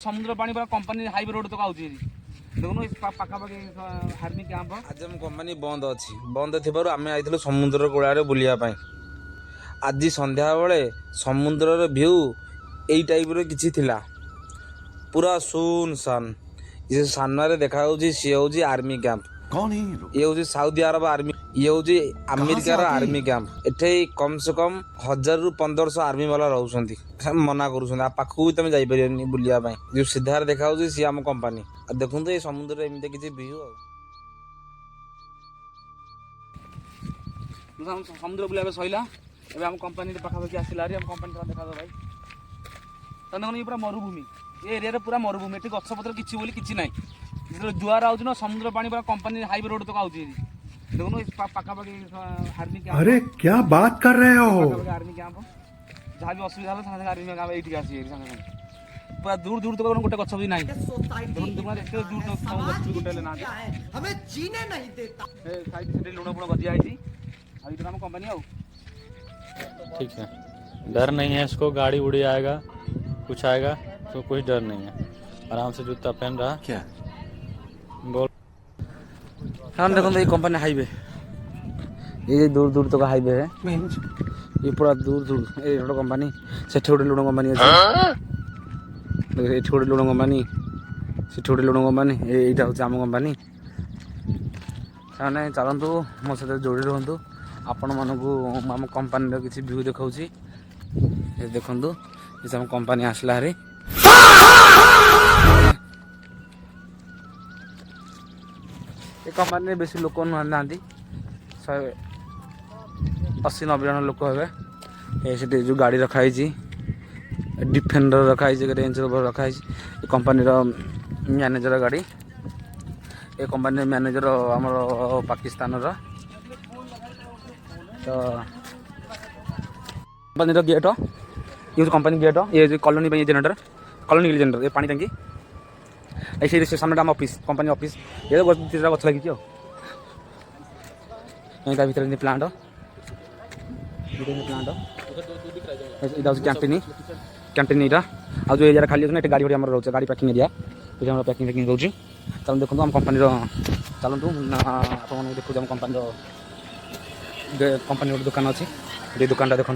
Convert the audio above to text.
समुद्र पानी पूरा कंपनी हाईवे रोड तक आउची देखुन पाखापाखि आर्मी कैंप आज आम कंपनी बंद अच्छी बंद थी आम आई समुद्र कूड़े बुलायापी आज संध्या बेले समुद्र भ्यू यही टाइप किसी थिला पूरा सुन सान ये सामने देखा सी हूँ आर्मी कैंप कौन है ये हूँ साउदी अरब आर्मी ये हूँ अमेरिकार आर्मी कैंप एठे कम से कम 1000 ରୁ 1500 आर्मी वाला रोचे मना कर पाखक भी तुम जापर बुलायापी जो सीधार देखा सी आम कंपनी देखो ये समुद्र एमती किसी भ्यू समुद्र बुलाया सैला एवं आम कंपनी पाखापाखि आसला आम कंपनी देखा भाई देखो ये पूरा मरुभूमि ये एरिया पूरा मरुभूमि ये गछपत्र किसी ना जो जुआर आउच ना समुद्र पानी पूरा कंपनी हाईवे रोड तक आउची देखो पाखापाखि आर्मी कैंप अरे क्या बात कर रहे हो आर्मी कैंप जहाँ भी असुविधा है आर्मी कैंप ये आसी पूरा दूर दूर तक गोटे गछ भी ना दूर तक गोटे ना हमें जीने नहीं देता लुण फुण गदिया आम कंपनी आउ ठीक है डर नहीं है इसको गाड़ी उड़ी आएगा कुछ आएगा तो कोई डर नहीं है आराम से जूता पहन रहा क्या बोल हाँ देखो ये कंपनी हाईवे ये दूर दूर तक हाईवे है ये पूरा दूर दूर ये गोटे कंपनी से गोटे लुण कंपनी अच्छे ये गोटे लुण कंपनी से गोटे लुण कंपनी यहाँ हूँ आम कंपनी से चलतु मो सहित जोड़ी रुहतु आपण मानक आम कंपनी किसी व्यू देखा देखु ये आम कंपनी आसला हारी ये कंपनी बेसी लोक ना 180-90 जन लोक हे जो गाड़ी रखाई डिफेंडर रखाई रेंज रोवर रखाई कंपनी मैनेजर गाड़ी ये कंपनी मैनेजर आमर पाकिस्तान तो कंपनी गेट ये कंपनी गेट ये कॉलोनी जनरेटर कॉलोनी जनरेटर ये पानी टंकी ऐसे सामने आम ऑफिस कंपनी ऑफिस ये तीसरा गछ लगी भर प्लांट प्लांट यहाँ कैंटीन कैंटीन यहाँ आज जो एरिया खाली अच्छे गाड़ी गाड़ी आम रोचे गाड़ी पैकिंग एरिया ये पैकिंग फैकिंग रोचे चलो देखो आम कंपनी चलतु आप देखो आम कंपनी कंपनी गोटे दुकान अच्छी ये दुकान देखो